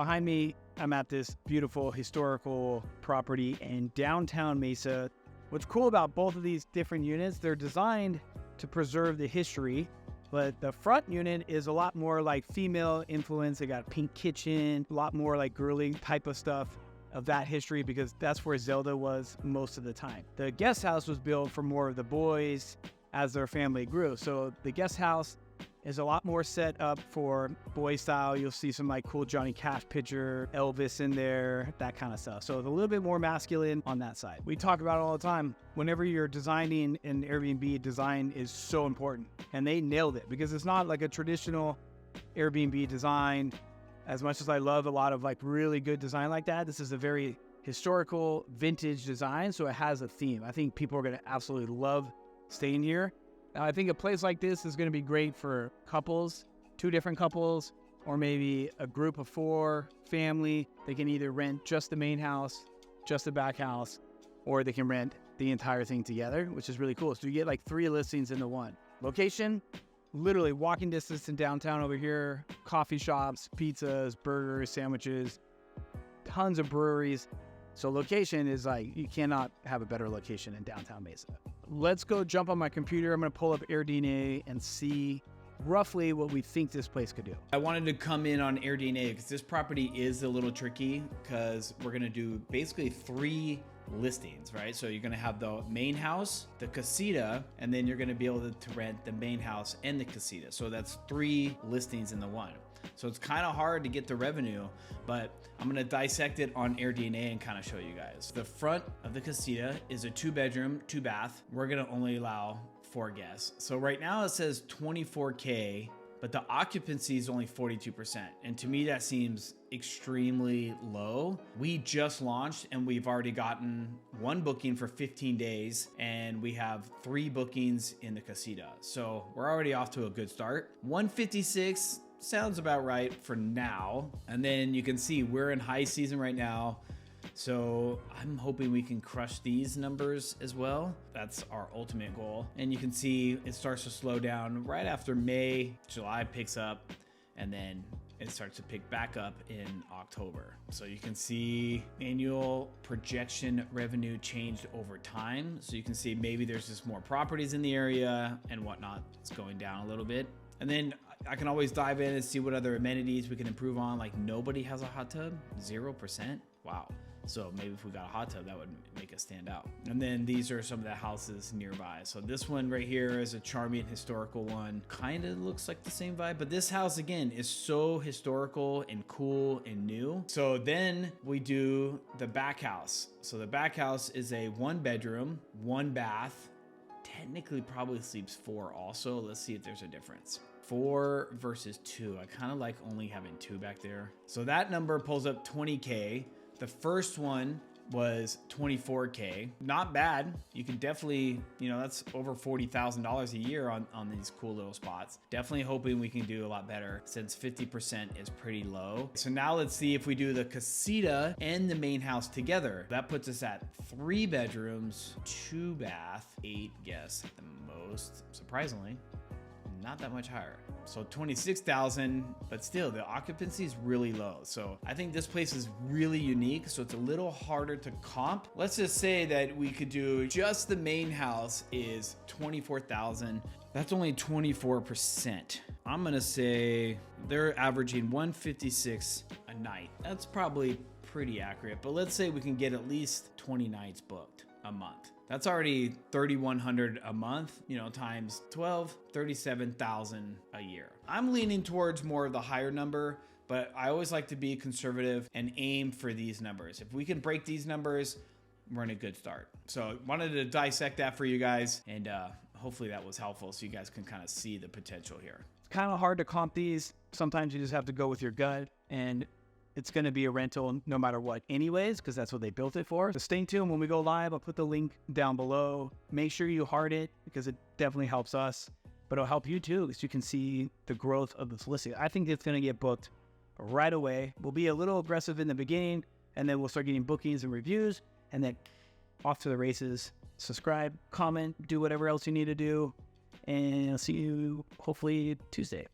behind me, I'm at this beautiful historical property in downtown Mesa. What's cool about both of these different units, they're designed to preserve the history, but the front unit is a lot more like female influence. They got a pink kitchen, a lot more like girly type of stuff of that history, because that's where Zelda was most of the time. The guest house was built for more of the boys as their family grew. So the guest house is a lot more set up for boy style. You'll see some like cool Johnny Cash picture, Elvis in there, that kind of stuff. So it's a little bit more masculine on that side. We talk about it all the time. Whenever you're designing an Airbnb, design is so important. And they nailed it, because it's not like a traditional Airbnb design. As much as I love a lot of like really good design like that, this is a very historical, vintage design. So it has a theme. I think people are going to absolutely love staying here. I think a place like this is going to be great for couples, 2 different couples, or maybe a group of 4, family. They can either rent just the main house, just the back house, or they can rent the entire thing together, which is really cool. So you get like 3 listings into one. Location, literally walking distance in downtown over here, coffee shops, pizzas, burgers, sandwiches, tons of breweries. So location is like, you cannot have a better location in downtown Mesa. Let's go jump on my computer. I'm going to pull up Airdna and see roughly what we think this place could do. I wanted to come in on Airdna because this property is a little tricky, because we're going to do basically 3 listings, right? So you're going to have the main house, the casita, and then you're going to be able to rent the main house and the casita. So that's 3 listings in the one. So it's kind of hard to get the revenue, but I'm going to dissect it on Airdna and kind of show you guys. The front of the casita is a 2-bedroom, 2-bath. We're going to only allow 4 guests. So right now it says 24K, but the occupancy is only 42%. And to me, that seems extremely low. We just launched and we've already gotten 1 booking for 15 days, and we have 3 bookings in the casita. So we're already off to a good start. 156 sounds about right for now. And then you can see we're in high season right now. So I'm hoping we can crush these numbers as well. That's our ultimate goal. And you can see it starts to slow down right after May. July picks up, and then it starts to pick back up in October. So you can see annual projection revenue changed over time. So you can see maybe there's just more properties in the area and whatnot. It's going down a little bit. And then I can always dive in and see what other amenities we can improve on. Like, nobody has a hot tub, 0%. Wow. So maybe if we got a hot tub, that would make us stand out. And then these are some of the houses nearby. So this one right here is a charming historical one. Kind of looks like the same vibe, but this house again is so historical and cool and new. So then we do the back house. So the back house is a 1-bedroom, 1-bath. Technically probably sleeps 4 also. Let's see if there's a difference. 4 versus 2. I kind of like only having 2 back there. So that number pulls up 20K. The first one was 24K. Not bad. You can definitely, that's over $40,000 a year on these cool little spots. Definitely hoping we can do a lot better, since 50% is pretty low. So now let's see if we do the casita and the main house together. That puts us at 3 bedrooms, 2-bath, 8 guests at the most, surprisingly. Not that much higher. So 26,000, but still the occupancy is really low. So I think this place is really unique. So it's a little harder to comp. Let's just say that we could do just the main house is 24,000. That's only 24%. I'm gonna say they're averaging 156 a night. That's probably pretty accurate, but let's say we can get at least 20 nights booked a month. That's already 3,100 a month, times 12, 37,000 a year. I'm leaning towards more of the higher number, but I always like to be conservative and aim for these numbers. If we can break these numbers, we're in a good start. So wanted to dissect that for you guys, and hopefully that was helpful so you guys can kind of see the potential here. It's kind of hard to comp these. Sometimes you just have to go with your gut, and it's going to be a rental no matter what anyways, because that's what they built it for. So stay tuned. When we go live, I'll put the link down below. Make sure you heart it, because it definitely helps us, but it'll help you too, because you can see the growth of this listing. I think it's going to get booked right away. We'll be a little aggressive in the beginning, and then we'll start getting bookings and reviews, and then off to the races. Subscribe, comment, do whatever else you need to do, and I'll see you hopefully Tuesday.